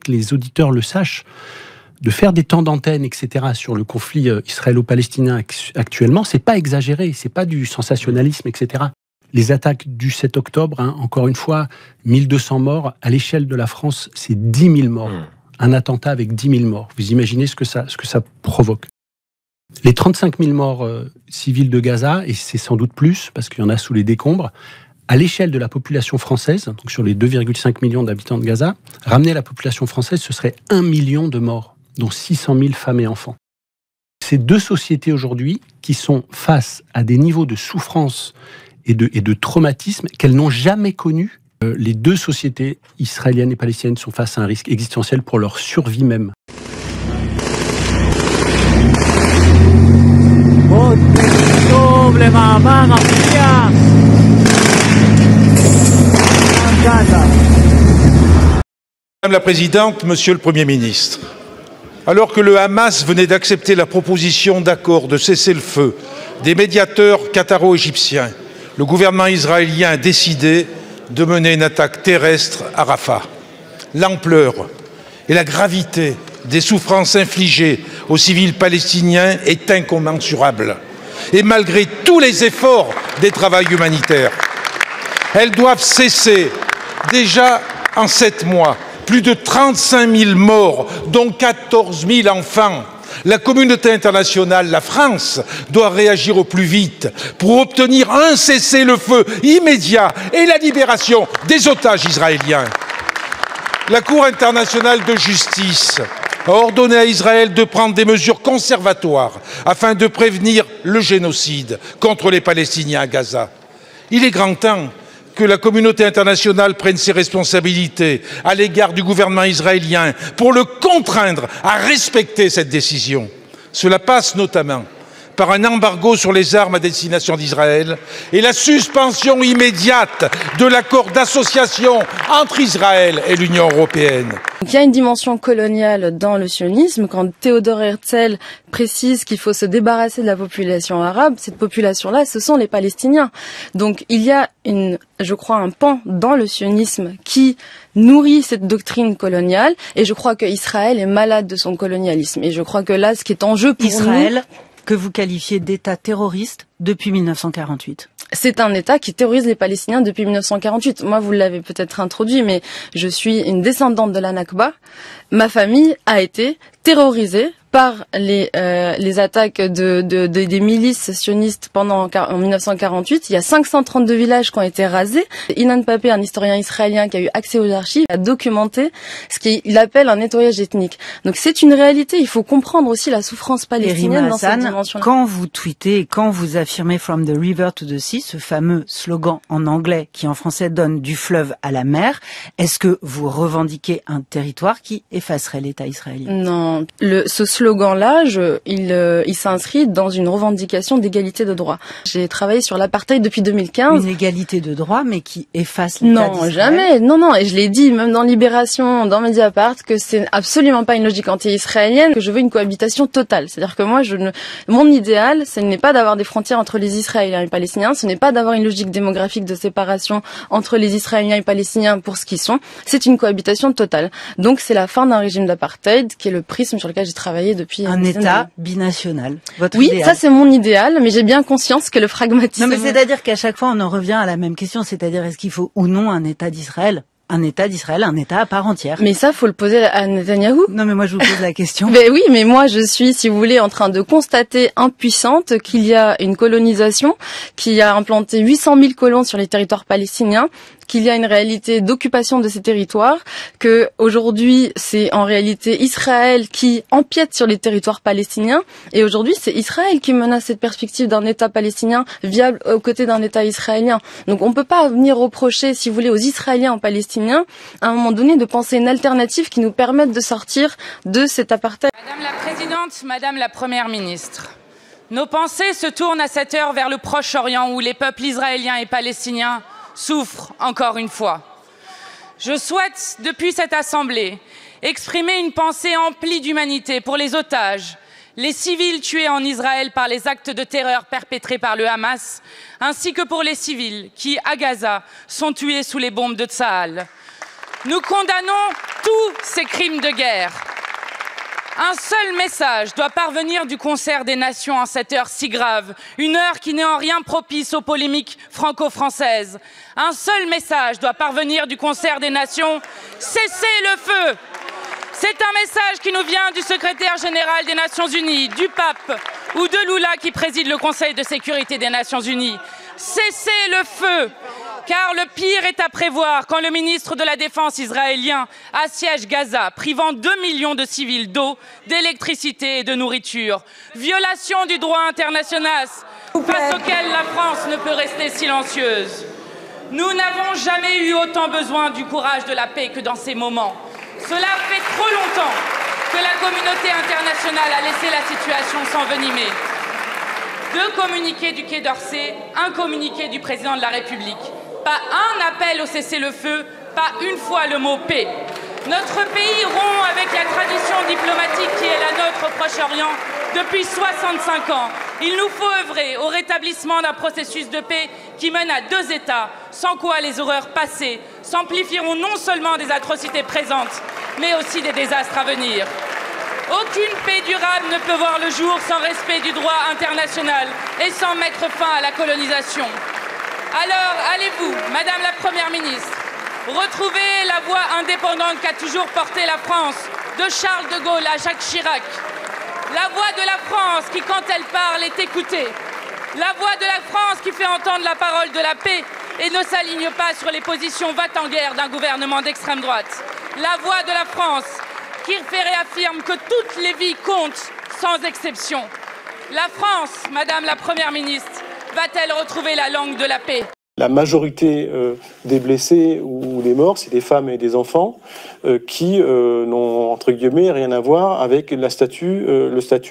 que les auditeurs le sachent, de faire des temps d'antenne, etc., sur le conflit israélo-palestinien actuellement, c'est pas exagéré, c'est pas du sensationnalisme, etc. Les attaques du 7 octobre, encore une fois, 1200 morts. À l'échelle de la France, c'est 10 000 morts. Un attentat avec 10 000 morts. Vous imaginez ce que ça provoque. Les 35 000 morts civils de Gaza, et c'est sans doute plus, parce qu'il y en a sous les décombres, à l'échelle de la population française, donc sur les 2,5 millions d'habitants de Gaza, ramener la population française, ce serait 1 million de morts, dont 600 000 femmes et enfants. Ces deux sociétés aujourd'hui qui sont face à des niveaux de souffrance et de traumatisme qu'elles n'ont jamais connus. Les deux sociétés israéliennes et palestiniennes sont face à un risque existentiel pour leur survie même. Madame la Présidente, Monsieur le Premier ministre, alors que le Hamas venait d'accepter la proposition d'accord de cessez-le-feu des médiateurs qataro-égyptiens, le gouvernement israélien a décidé de mener une attaque terrestre à Rafah. L'ampleur et la gravité des souffrances infligées aux civils palestiniens est incommensurable. Et malgré tous les efforts des travailleurs humanitaires, elles doivent cesser. Déjà en 7 mois, plus de 35 000 morts, dont 14 000 enfants. La communauté internationale, la France, doit réagir au plus vite pour obtenir un cessez-le-feu immédiat et la libération des otages israéliens. La Cour internationale de justice a ordonné à Israël de prendre des mesures conservatoires afin de prévenir le génocide contre les Palestiniens à Gaza. Il est grand temps que la communauté internationale prenne ses responsabilités à l'égard du gouvernement israélien pour le contraindre à respecter cette décision. Cela passe notamment par un embargo sur les armes à destination d'Israël et la suspension immédiate de l'accord d'association entre Israël et l'Union européenne. Il y a une dimension coloniale dans le sionisme. Quand Théodore Herzl précise qu'il faut se débarrasser de la population arabe, cette population-là, ce sont les Palestiniens. Donc il y a je crois, un pan dans le sionisme qui nourrit cette doctrine coloniale, et je crois que Israël est malade de son colonialisme. Et je crois que là, ce qui est en jeu pour Israël, que vous qualifiez d'État terroriste depuis 1948. C'est un État qui terrorise les Palestiniens depuis 1948. Moi, vous l'avez peut-être introduit, mais je suis une descendante de la Nakba. Ma famille a été terrorisée par les attaques des milices sionistes en 1948. Il y a 532 villages qui ont été rasés. Inan Papé, un historien israélien qui a eu accès aux archives, a documenté ce qu'il appelle un nettoyage ethnique. Donc c'est une réalité. Il faut comprendre aussi la souffrance palestinienne dans cette dimension-là. Quand vous tweetez, quand vous affirmez From the River to the Sea, ce fameux slogan en anglais qui en français donne du fleuve à la mer, est-ce que vous revendiquez un territoire qui effacerait l'État israélien? Non, ce slogan-là, il s'inscrit dans une revendication d'égalité de droit. J'ai travaillé sur l'apartheid depuis 2015. Une égalité de droit, mais qui efface l'État d'Israël? Non, jamais. Non. Et je l'ai dit, même dans Libération, dans Mediapart, que c'est absolument pas une logique anti-israélienne, que je veux une cohabitation totale. C'est-à-dire que moi, mon idéal, ce n'est pas d'avoir des frontières entre les Israéliens et les Palestiniens, ce n'est pas d'avoir une logique démographique de séparation entre les Israéliens et les Palestiniens pour ce qu'ils sont. C'est une cohabitation totale. Donc c'est la fin d'un régime d'apartheid, qui est le prisme sur lequel j'ai travaillé depuis un État binational. Votre oui, idéal. Ça c'est mon idéal, mais j'ai bien conscience que le pragmatisme... Non, mais c'est-à-dire qu'à chaque fois on en revient à la même question, c'est-à-dire est-ce qu'il faut ou non un État d'Israël? Un État d'Israël, un État à part entière. Mais ça, faut le poser à Netanyahou. Non, mais moi, je vous pose la question. Mais oui, mais moi, je suis, si vous voulez, en train de constater impuissante qu'il y a une colonisation qui a implanté 800 000 colons sur les territoires palestiniens, qu'il y a une réalité d'occupation de ces territoires, que aujourd'hui c'est en réalité Israël qui empiète sur les territoires palestiniens, et aujourd'hui c'est Israël qui menace cette perspective d'un État palestinien viable aux côtés d'un État israélien. Donc on peut pas venir reprocher, si vous voulez, aux Israéliens, aux Palestiniens, à un moment donné, de penser une alternative qui nous permette de sortir de cet apartheid. Madame la Présidente, Madame la Première ministre, nos pensées se tournent à cette heure vers le Proche-Orient où les peuples israéliens et palestiniens souffrent encore une fois. Je souhaite, depuis cette Assemblée, exprimer une pensée emplie d'humanité pour les otages, les civils tués en Israël par les actes de terreur perpétrés par le Hamas, ainsi que pour les civils qui, à Gaza, sont tués sous les bombes de Tsahal. Nous condamnons tous ces crimes de guerre. Un seul message doit parvenir du concert des nations en cette heure si grave, une heure qui n'est en rien propice aux polémiques franco-françaises. Un seul message doit parvenir du concert des nations, cessez le feu. C'est un message qui nous vient du secrétaire général des Nations Unies, du pape ou de Lula qui préside le Conseil de sécurité des Nations Unies. Cessez le feu, car le pire est à prévoir quand le ministre de la Défense israélien assiège Gaza, privant 2 millions de civils d'eau, d'électricité et de nourriture. Violation du droit international face auquel la France ne peut rester silencieuse. Nous n'avons jamais eu autant besoin du courage de la paix que dans ces moments. Cela fait trop longtemps que la communauté internationale a laissé la situation s'envenimer. 2 communiqués du Quai d'Orsay, un communiqué du président de la République. Pas un appel au cessez-le-feu, pas une fois le mot paix. Notre pays rompt avec la tradition diplomatique qui est la nôtre au Proche-Orient depuis 65 ans. Il nous faut œuvrer au rétablissement d'un processus de paix qui mène à 2 États, sans quoi les horreurs passées s'amplifieront non seulement des atrocités présentes, mais aussi des désastres à venir. Aucune paix durable ne peut voir le jour sans respect du droit international et sans mettre fin à la colonisation. Alors, allez-vous, Madame la Première ministre, retrouver la voix indépendante qu'a toujours portée la France, de Charles de Gaulle à Jacques Chirac. La voix de la France qui, quand elle parle, est écoutée. La voix de la France qui fait entendre la parole de la paix et ne s'aligne pas sur les positions va-t-en-guerre d'un gouvernement d'extrême droite. La voix de la France qui réaffirme que toutes les vies comptent, sans exception. La France, Madame la Première ministre, va-t-elle retrouver la langue de la paix ? La majorité des blessés ou des morts, c'est des femmes et des enfants qui n'ont, entre guillemets, rien à voir avec le statut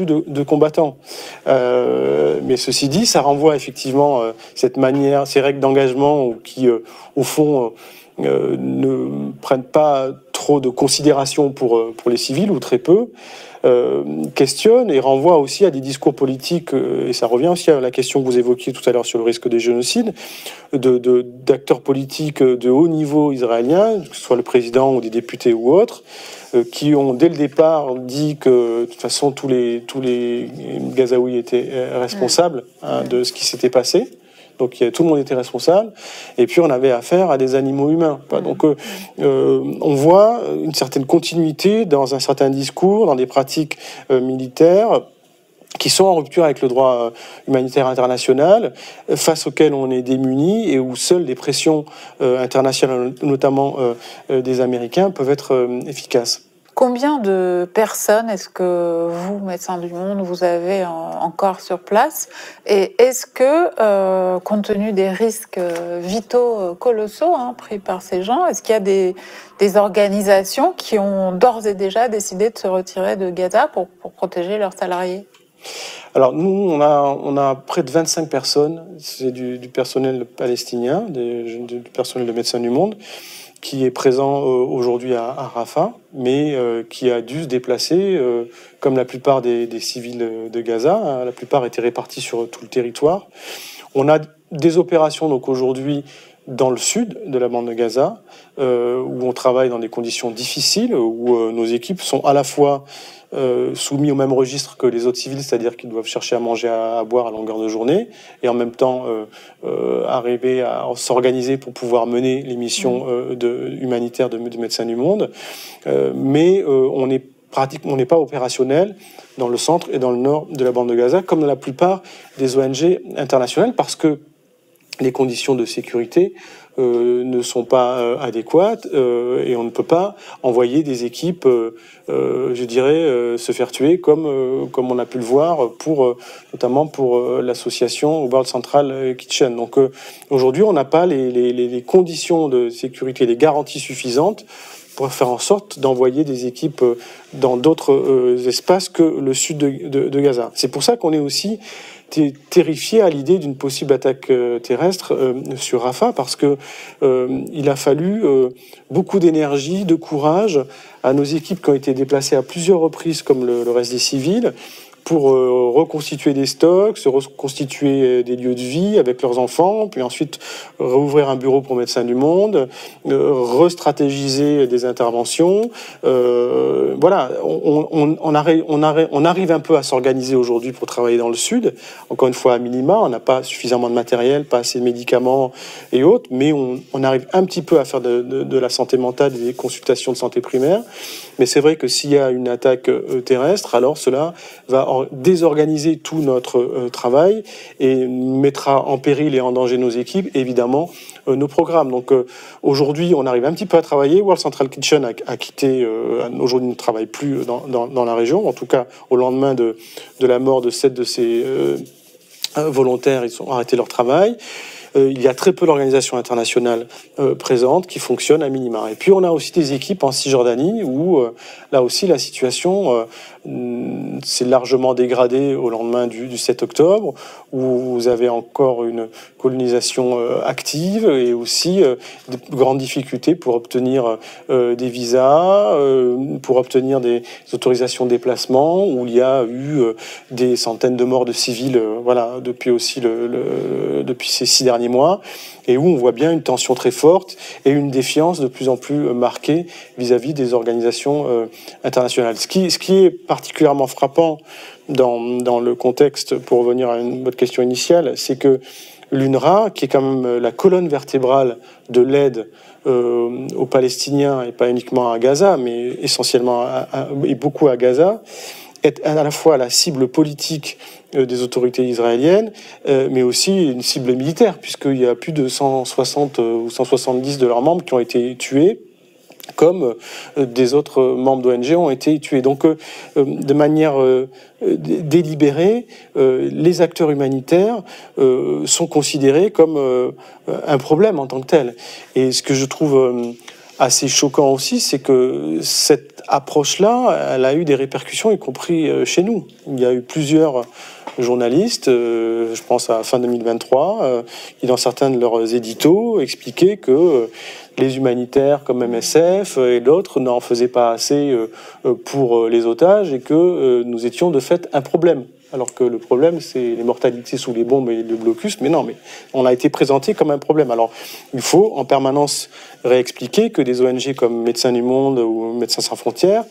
de combattant. Mais ceci dit, ça renvoie effectivement cette manière, ces règles d'engagement qui, au fond, ne prennent pas trop de considération pour les civils, ou très peu, questionne et renvoie aussi à des discours politiques, et ça revient aussi à la question que vous évoquiez tout à l'heure sur le risque des génocides, d'acteurs politiques de haut niveau israéliens, que ce soit le président ou des députés ou autres, qui ont dès le départ dit que de toute façon tous les Gazaouis étaient responsables de ce qui s'était passé. Donc tout le monde était responsable, et puis on avait affaire à des animaux humains. Donc on voit une certaine continuité dans un certain discours, dans des pratiques militaires qui sont en rupture avec le droit humanitaire international, face auquel on est démuni et où seules les pressions internationales, notamment des Américains, peuvent être efficaces. Combien de personnes est-ce que vous, Médecins du Monde, vous avez encore sur place? Et est-ce que, compte tenu des risques vitaux colossaux pris par ces gens, est-ce qu'il y a des organisations qui ont d'ores et déjà décidé de se retirer de Gaza pour protéger leurs salariés? Alors nous, on a près de 25 personnes, c'est du personnel palestinien, du personnel de Médecins du Monde, qui est présent aujourd'hui à Rafah, mais qui a dû se déplacer, comme la plupart des civils de Gaza. La plupart étaient répartis sur tout le territoire. On a des opérations donc aujourd'hui dans le sud de la bande de Gaza, où on travaille dans des conditions difficiles, où nos équipes sont à la fois soumis au même registre que les autres civils, c'est-à-dire qu'ils doivent chercher à manger, à boire à longueur de journée, et en même temps arriver à s'organiser pour pouvoir mener les missions humanitaires de Médecins du Monde. Mais on n'est pas opérationnel dans le centre et dans le nord de la bande de Gaza, comme dans la plupart des ONG internationales, parce que les conditions de sécurité ne sont pas adéquates et on ne peut pas envoyer des équipes, je dirais, se faire tuer comme on a pu le voir notamment pour l'association World Central Kitchen. Donc aujourd'hui, on n'a pas les conditions de sécurité, les garanties suffisantes pour faire en sorte d'envoyer des équipes dans d'autres espaces que le sud de Gaza. C'est pour ça qu'on est aussi terrifié à l'idée d'une possible attaque terrestre sur Rafah, parce que il a fallu beaucoup d'énergie, de courage à nos équipes qui ont été déplacées à plusieurs reprises, comme le reste des civils, pour reconstituer des stocks, se reconstituer des lieux de vie avec leurs enfants, puis ensuite rouvrir un bureau pour Médecins du Monde, restratégiser des interventions. Voilà, on arrive un peu à s'organiser aujourd'hui pour travailler dans le Sud. Encore une fois, à minima, on n'a pas suffisamment de matériel, pas assez de médicaments et autres, mais on arrive un petit peu à faire de la santé mentale, des consultations de santé primaire. Mais c'est vrai que s'il y a une attaque terrestre, alors cela va désorganiser tout notre travail et mettra en péril et en danger nos équipes, et évidemment nos programmes. Donc aujourd'hui, on arrive un petit peu à travailler. World Central Kitchen a quitté, aujourd'hui ne travaille plus dans la région, en tout cas au lendemain de la mort de 7 de ses volontaires, ils ont arrêté leur travail. Il y a très peu d'organisations internationales présentes qui fonctionnent à minima. Et puis on a aussi des équipes en Cisjordanie où là aussi la situation s'est largement dégradée au lendemain du 7 octobre, où vous avez encore une colonisation active et aussi de grandes difficultés pour obtenir des visas, pour obtenir des autorisations de déplacement, où il y a eu des centaines de morts de civils voilà, depuis ces 6 derniers mois, et où on voit bien une tension très forte et une défiance de plus en plus marquée vis-à-vis des organisations internationales. Ce qui est particulièrement frappant dans le contexte, pour revenir à votre question initiale, c'est que l'UNRWA, qui est quand même la colonne vertébrale de l'aide aux Palestiniens, et pas uniquement à Gaza, mais essentiellement et beaucoup à Gaza, est à la fois la cible politique des autorités israéliennes, mais aussi une cible militaire, puisqu'il y a plus de 160 ou 170 de leurs membres qui ont été tués, comme des autres membres d'ONG ont été tués. Donc, de manière délibérée, les acteurs humanitaires sont considérés comme un problème en tant que tel. Et ce que je trouve assez choquant aussi, c'est que cette approche-là, elle a eu des répercussions, y compris chez nous. Il y a eu plusieurs journalistes, je pense à fin 2023, qui dans certains de leurs éditos expliquaient que les humanitaires comme MSF et d'autres n'en faisaient pas assez pour les otages et que nous étions de fait un problème. Alors que le problème, c'est les mortalités sous les bombes et le blocus. Mais non, mais on a été présenté comme un problème. Alors, il faut en permanence réexpliquer que des ONG comme Médecins du Monde ou Médecins sans frontières,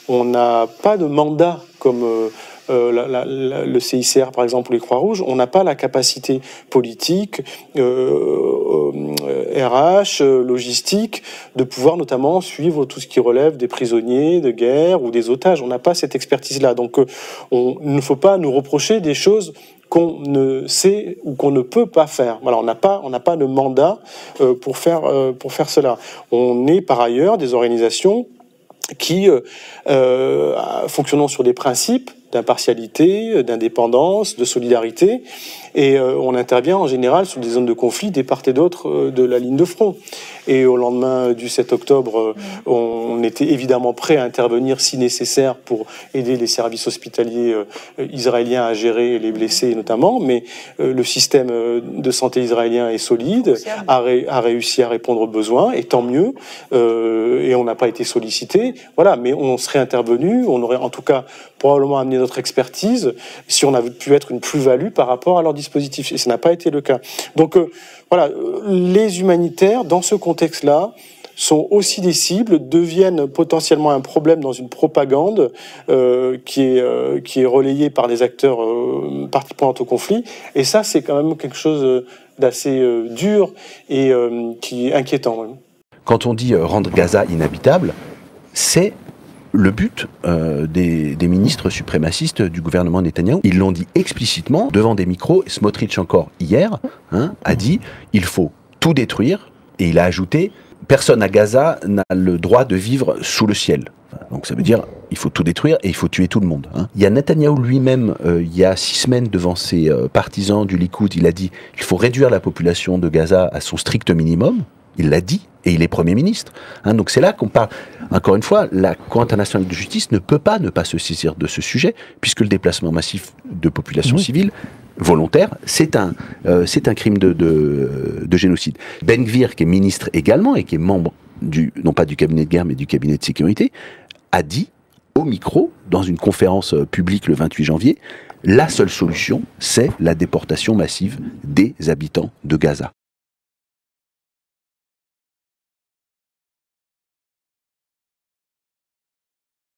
on n'a pas de mandat comme le CICR, par exemple, ou les Croix-Rouges. On n'a pas la capacité politique, RH, logistique, de pouvoir notamment suivre tout ce qui relève des prisonniers de guerre ou des otages. On n'a pas cette expertise-là. Donc, il ne faut pas nous reprocher des choses qu'on ne sait ou qu'on ne peut pas faire. Voilà, on n'a pas de mandat pour faire cela. On est par ailleurs des organisations qui fonctionnons sur des principes d'impartialité, d'indépendance, de solidarité, et on intervient en général sur des zones de conflit des part et d'autre de la ligne de front. Et au lendemain du 7 octobre, on était évidemment prêt à intervenir si nécessaire pour aider les services hospitaliers israéliens à gérer les blessés notamment, mais le système de santé israélien est solide, a réussi à répondre aux besoins, et tant mieux, et on n'a pas été sollicité. Voilà, mais on serait intervenu, on aurait en tout cas probablement amené notre expertise si on avait pu être une plus-value par rapport à leur dispositif, et ça n'a pas été le cas. Donc voilà, les humanitaires, dans ce contexte-là, sont aussi des cibles, deviennent potentiellement un problème dans une propagande qui est relayée par des acteurs partie prenante au conflit, et ça, c'est quand même quelque chose d'assez dur et qui est inquiétant. Quand on dit rendre Gaza inhabitable, c'est le but des ministres suprémacistes du gouvernement Netanyahou. Ils l'ont dit explicitement devant des micros. Smotrich encore hier a dit il faut tout détruire, et il a ajouté personne à Gaza n'a le droit de vivre sous le ciel. Donc ça veut dire il faut tout détruire et il faut tuer tout le monde. Il y a Netanyahou lui-même, il y a 6 semaines, devant ses partisans du Likoud, il a dit il faut réduire la population de Gaza à son strict minimum. Il l'a dit, et il est Premier ministre. Donc c'est là qu'on parle. Encore une fois, la Cour internationale de justice ne peut pas ne pas se saisir de ce sujet, puisque le déplacement massif de populations civiles volontaire, c'est un crime de génocide. Ben Gvir, qui est ministre également, et qui est membre non pas du cabinet de guerre, mais du cabinet de sécurité, a dit au micro, dans une conférence publique le 28 janvier, la seule solution, c'est la déportation massive des habitants de Gaza.